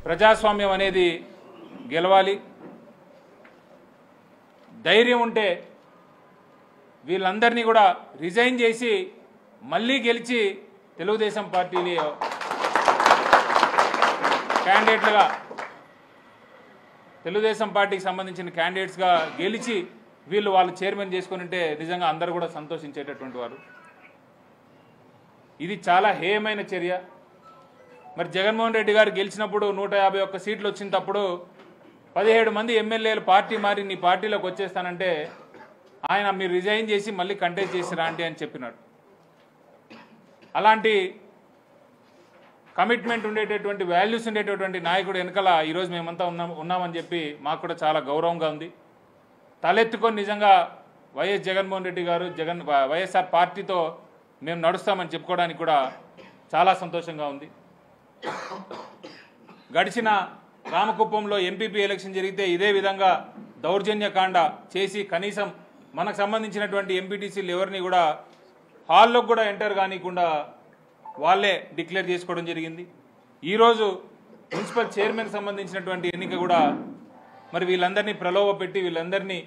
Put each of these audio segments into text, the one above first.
ప్రజాస్వామ్యం అనేది గెలవాలి. ధైర్యం ఉంటే వీళ్ళందరినీ కూడా రిజైన్ చేసి మళ్ళీ గెలిచి తెలుగుదేశం పార్టీని క్యాండిడేట్లుగా తెలుగుదేశం పార్టీకి సంబంధించిన క్యాండిడేట్స్గా గెలిచి వాళ్ళు చైర్మన్ చేసుకుని ఉంటే నిజంగా అందరూ కూడా సంతోషించేటటువంటి వారు. ఇది చాలా హేయమైన చర్య. మరి జగన్మోహన్ రెడ్డి గారు గెలిచినప్పుడు 151 సీట్లు వచ్చినప్పుడు 17 మంది ఎమ్మెల్యేలు పార్టీ మారి నీ పార్టీలోకి వచ్చేస్తానంటే ఆయన మీరు రిజైన్ చేసి మళ్ళీ కంటెస్ట్ చేసి రాండి అని చెప్పినాడు. అలాంటి కమిట్మెంట్ ఉండేటటువంటి వాల్యూస్ ఉండేటటువంటి నాయకుడు వెనకాల ఈరోజు మేమంతా ఉన్నామని చెప్పి మాకు కూడా చాలా గౌరవంగా ఉంది. తలెత్తుకొని నిజంగా వైఎస్ జగన్మోహన్ రెడ్డి గారు వైఎస్ఆర్ పార్టీతో మేము నడుస్తామని చెప్పుకోవడానికి కూడా చాలా సంతోషంగా ఉంది. గడిచిన రామకుప్పంలో ఎంపీపీ ఎలక్షన్ జరిగితే ఇదే విధంగా దౌర్జన్యకాండ చేసి కనీసం మనకు సంబంధించినటువంటి ఎంపీటీసీలు ఎవరిని కూడా హాల్లోకి కూడా ఎంటర్ కానికుండా వాళ్ళే డిక్లేర్ చేసుకోవడం జరిగింది. ఈరోజు మున్సిపల్ చైర్మన్ సంబంధించినటువంటి ఎన్నిక కూడా మరి వీళ్ళందరినీ ప్రలోభ పెట్టి వీళ్ళందరినీ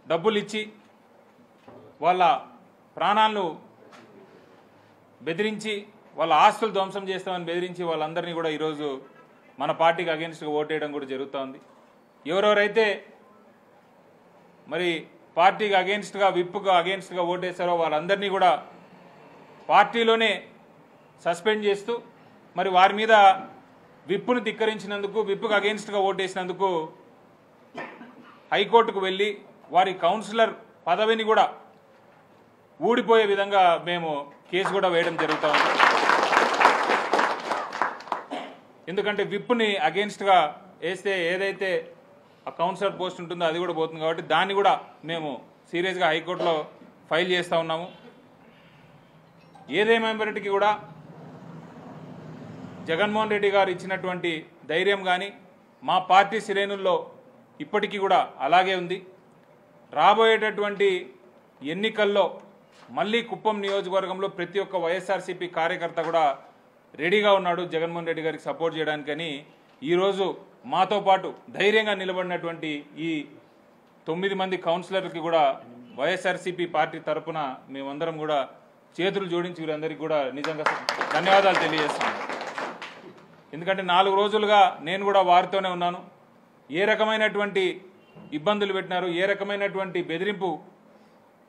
డబ్బులు ఇచ్చి వాళ్ళ ప్రాణాలను బెదిరించి వాళ్ళ ఆస్తులు ధ్వంసం చేస్తామని బెదిరించి వాళ్ళందరినీ కూడా ఈరోజు మన పార్టీకి అగేన్స్ట్గా ఓటేయడం కూడా జరుగుతోంది. ఎవరెవరైతే మరి పార్టీకి అగేన్స్ట్గా విప్గా అగేన్స్ట్గా ఓటేస్తారో వాళ్ళందరినీ కూడా పార్టీలోనే సస్పెండ్ చేస్తూ మరి వారి మీద విప్పును ధిక్కరించినందుకు విప్పుకు అగేన్స్ట్గా ఓటేసినందుకు హైకోర్టుకు వెళ్ళి వారి కౌన్సిలర్ పదవిని కూడా ఊడిపోయే విధంగా మేము కేసు కూడా వేయడం జరుగుతూ ఉంది. ఎందుకంటే విప్పుని అగేన్స్ట్గా వేస్తే ఏదైతే ఆ కౌన్సిలర్ పోస్ట్ ఉంటుందో అది కూడా పోతుంది కాబట్టి దాన్ని కూడా మేము సీరియస్గా హైకోర్టులో ఫైల్ చేస్తూ ఉన్నాము. ఏదేమైనప్పటికీ కూడా జగన్మోహన్ రెడ్డి గారు ఇచ్చినటువంటి ధైర్యం కానీ మా పార్టీ శ్రేణుల్లో ఇప్పటికీ కూడా అలాగే ఉంది. రాబోయేటటువంటి ఎన్నికల్లో మళ్ళీ కుప్పం నియోజకవర్గంలో ప్రతి ఒక్క వైఎస్ఆర్సీపీ కార్యకర్త కూడా రెడీగా ఉన్నాడు జగన్మోహన్ రెడ్డి గారికి సపోర్ట్ చేయడానికని. ఈరోజు మాతో పాటు ధైర్యంగా నిలబడినటువంటి ఈ 9 మంది కౌన్సిలర్లకి కూడా వైఎస్ఆర్సీపీ పార్టీ తరఫున మేమందరం కూడా చేతులు జోడించి వీరందరికీ కూడా నిజంగా ధన్యవాదాలు తెలియజేస్తున్నాను. ఎందుకంటే 4 రోజులుగా నేను కూడా వారితోనే ఉన్నాను. ఏ రకమైనటువంటి ఇబ్బందులు పెట్టినారు, ఏ రకమైనటువంటి బెదిరింపు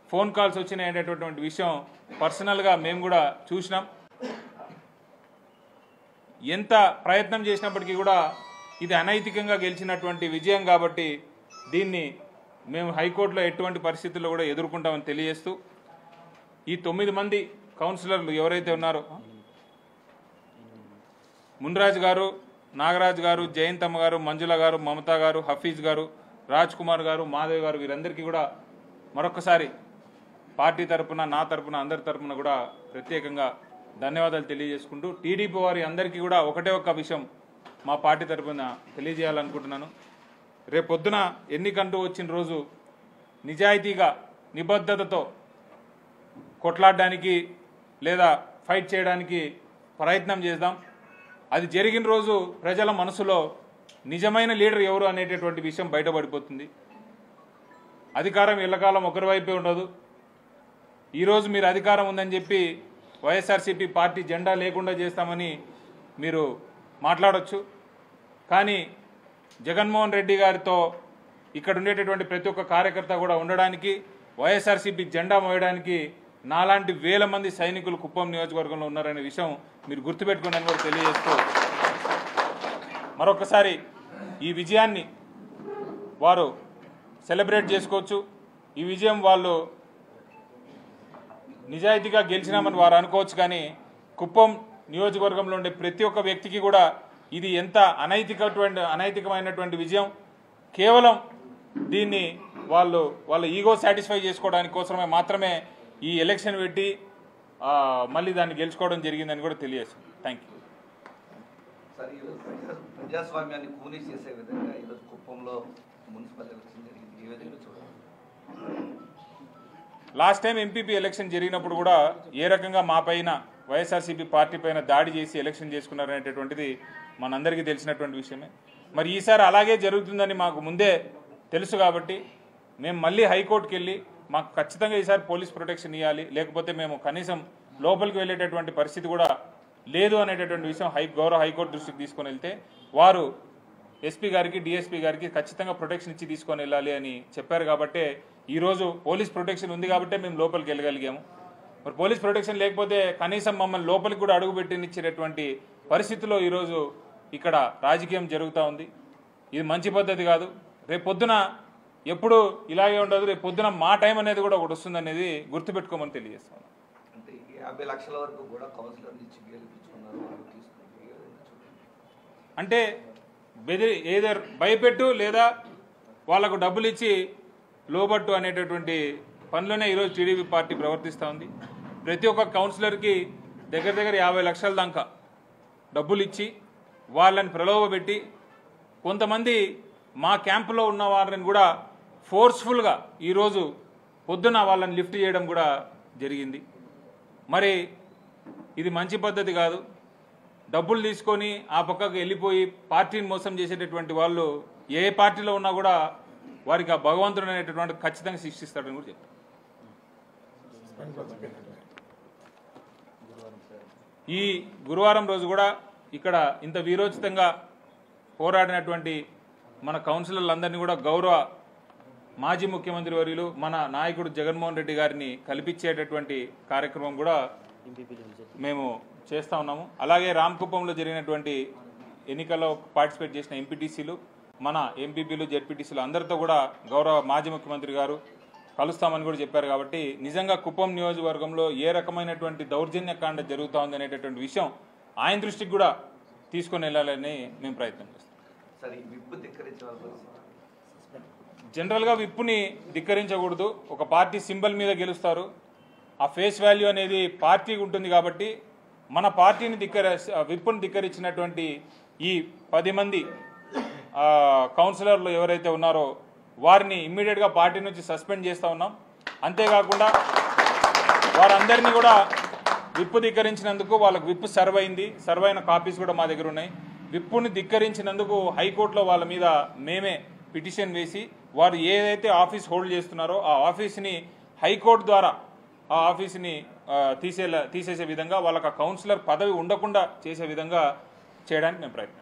ఫోన్ కాల్స్ వచ్చినాయి అనేటటువంటి విషయం పర్సనల్గా మేము కూడా చూసినాం. ఎంత ప్రయత్నం చేసినప్పటికీ కూడా ఇది అనైతికంగా గెలిచినటువంటి విజయం కాబట్టి దీన్ని మేము హైకోర్టులో ఎటువంటి పరిస్థితుల్లో కూడా ఎదుర్కొంటామని తెలియజేస్తూ ఈ 9 మంది కౌన్సిలర్లు ఎవరైతే ఉన్నారో మున్రాజ్ గారు, నాగరాజు గారు, జయంతమ్మ గారు, మంజుల గారు, మమతా గారు, హఫీజ్ గారు, రాజ్ కుమార్ గారు, మాధవ్ గారు వీరందరికీ కూడా మరొకసారి పార్టీ తరఫున నా తరఫున అందరి తరఫున కూడా ప్రత్యేకంగా ధన్యవాదాలు తెలియజేసుకుంటూ టీడీపీ వారి అందరికీ కూడా ఒకటే ఒక్క విషయం మా పార్టీ తరఫున తెలియజేయాలనుకుంటున్నాను. రేపొద్దున ఎన్నికంటూ వచ్చిన రోజు నిజాయితీగా నిబద్ధతతో కొట్లాడడానికి లేదా ఫైట్ చేయడానికి ప్రయత్నం చేద్దాం. అది జరిగిన రోజు ప్రజల మనసులో నిజమైన లీడర్ ఎవరు అనేటటువంటి విషయం బయటపడిపోతుంది. అధికారం ఎల్లకాలం ఒకరి వైపే ఉండదు. ఈరోజు మీరు అధికారం ఉందని చెప్పి వైఎస్ఆర్సీపీ పార్టీ జెండా లేకుండా చేస్తామని మీరు మాట్లాడొచ్చు. కానీ జగన్మోహన్ రెడ్డి గారితో ఇక్కడ ఉండేటటువంటి ప్రతి ఒక్క కార్యకర్త కూడా ఉండడానికి వైఎస్ఆర్సీపీ జెండా మోయడానికి నాలాంటి వేల మంది సైనికులు కుప్పం నియోజకవర్గంలో ఉన్నారనే విషయం మీరు గుర్తుపెట్టుకోండి కూడా తెలియజేస్తూ మరొకసారి ఈ విజయాన్ని వారు సెలబ్రేట్ చేసుకోవచ్చు. ఈ విజయం వాళ్ళు నిజాయితీగా గెలిచినామని వారు అనుకోవచ్చు. కానీ కుప్పం నియోజకవర్గంలో ఉండే ప్రతి ఒక్క వ్యక్తికి కూడా ఇది ఎంత అనైతికమైనటువంటి విజయం. కేవలం దీన్ని వాళ్ళ ఈగో సాటిస్ఫై చేసుకోవడానికి కోసమే మాత్రమే ఈ ఎలక్షన్ పెట్టి మళ్ళీ దాన్ని గెలుచుకోవడం జరిగిందని కూడా తెలియజేస్తుంది. Thank you. ప్రజాస్వామ్యాన్ని కూనీ చేసే విధంగా ఈరోజు కుప్పంలో మున్సిపల్ ఎలక్షన్ జరిగింది. ఈ విధంగా చూడాలి. లాస్ట్ టైం ఎంపీపీ ఎలక్షన్ జరిగినప్పుడు కూడా ఏ రకంగా మా పైన వైఎస్ఆర్సీపీ పార్టీ పైన దాడి చేసి ఎలక్షన్ చేసుకున్నారనేటటువంటిది మనందరికీ తెలిసినటువంటి విషయమే. మరి ఈసారి అలాగే జరుగుతుందని మాకు ముందే తెలుసు కాబట్టి మేము మళ్ళీ హైకోర్టుకి వెళ్ళి మాకు ఖచ్చితంగా ఈసారి పోలీస్ ప్రొటెక్షన్ ఇవ్వాలి, లేకపోతే మేము కనీసం లోపలికి వెళ్ళేటటువంటి పరిస్థితి కూడా లేదు అనేటటువంటి విషయం గౌరవ హైకోర్టు దృష్టికి తీసుకొని వెళ్తే వారు ఎస్పీ గారికి డిఎస్పీ గారికి ఖచ్చితంగా ప్రొటెక్షన్ ఇచ్చి తీసుకొని వెళ్ళాలి అని చెప్పారు. కాబట్టే ఈరోజు పోలీస్ ప్రొటెక్షన్ ఉంది కాబట్టే మేము లోపలికి వెళ్ళగలిగాము. మరి పోలీస్ ప్రొటెక్షన్ లేకపోతే కనీసం మమ్మల్ని లోపలికి కూడా అడుగు పెట్టినిచ్చేటటువంటి పరిస్థితిలో ఈరోజు ఇక్కడ రాజకీయం జరుగుతూ ఉంది. ఇది మంచి పద్ధతి కాదు. రేపు పొద్దున ఎప్పుడు ఇలాగే ఉండదు. రేపు పొద్దున మా టైం అనేది కూడా ఒకటి వస్తుంది అనేది గుర్తుపెట్టుకోమని తెలియజేస్తాను. అంటే 50 లక్షల వరకు కూడా కౌన్సిలర్ నుంచి గెలిపించుకున్నారు. అంటే ఏదర్ భయపెట్టు లేదా వాళ్లకు డబ్బులు ఇచ్చి లోబట్టు అనేటటువంటి పనిలోనే ఈరోజు టీడీపీ పార్టీ ప్రవర్తిస్తూ ఉంది. ప్రతి ఒక్క కౌన్సిలర్కి దగ్గర 50 లక్షల దాకా డబ్బులు ఇచ్చి వాళ్ళని ప్రలోభపెట్టి కొంతమంది మా క్యాంపులో ఉన్న వారిని కూడా ఫోర్స్ఫుల్గా ఈరోజు పొద్దున వాళ్ళని లిఫ్ట్ చేయడం కూడా జరిగింది. మరి ఇది మంచి పద్ధతి కాదు. డబ్బులు తీసుకొని ఆ పక్కకు వెళ్ళిపోయి పార్టీని మోసం చేసేటటువంటి వాళ్ళు ఏ పార్టీలో ఉన్నా కూడా వారికి ఆ భగవంతుడు అనేటటువంటి ఖచ్చితంగా శిక్షిస్తాడని కూడా చెప్తారు. ఈ గురువారం రోజు కూడా ఇక్కడ ఇంత వీరోచితంగా పోరాడినటువంటి మన కౌన్సిలర్లందరినీ కూడా గౌరవ మాజీ ముఖ్యమంత్రి వర్యులు మన నాయకుడు జగన్మోహన్ రెడ్డి గారిని కల్పించేటటువంటి కార్యక్రమం కూడా మేము చేస్తూ ఉన్నాము. అలాగే రామకుప్పంలో జరిగినటువంటి ఎన్నికల్లో పార్టిసిపేట్ చేసిన ఎంపీటీసీలు, మన ఎంపీపీలు, జెడ్పీటీసీలు అందరితో కూడా గౌరవ మాజీ ముఖ్యమంత్రి గారు కలుస్తామని కూడా చెప్పారు. కాబట్టి నిజంగా కుప్పం నియోజకవర్గంలో ఏ రకమైనటువంటి దౌర్జన్యకాండ జరుగుతూ ఉంది అనేటటువంటి విషయం ఆయన దృష్టికి కూడా తీసుకొని వెళ్ళాలని మేము ప్రయత్నం చేస్తాం. జనరల్గా విప్పుని ధిక్కరించకూడదు. ఒక పార్టీ సింబల్ మీద గెలుస్తారు. ఆ ఫేస్ వాల్యూ అనేది పార్టీకి ఉంటుంది. కాబట్టి మన పార్టీని విప్పుని ధిక్కరించినటువంటి ఈ 10 మంది కౌన్సిలర్లు ఎవరైతే ఉన్నారో వారిని ఇమ్మీడియట్గా పార్టీ నుంచి సస్పెండ్ చేస్తూ ఉన్నాం. అంతేకాకుండా వారందరినీ కూడా విప్పు ధిక్కరించినందుకు వాళ్ళకు విప్పు సర్వ్ అయింది. సర్వ్ అయిన కాపీస్ కూడా మా దగ్గర ఉన్నాయి. విప్పుని ధిక్కరించినందుకు హైకోర్టులో వాళ్ళ మీద మేమే పిటిషన్ వేసి వారు ఏదైతే ఆఫీస్ హోల్డ్ చేస్తున్నారో ఆ ఆఫీస్ని హైకోర్టు ద్వారా ఆ ఆఫీస్ని తీసేసే విధంగా వాళ్ళకి ఆ కౌన్సిలర్ పదవి ఉండకుండా చేసే విధంగా చేయడానికి మేము ప్రయత్నం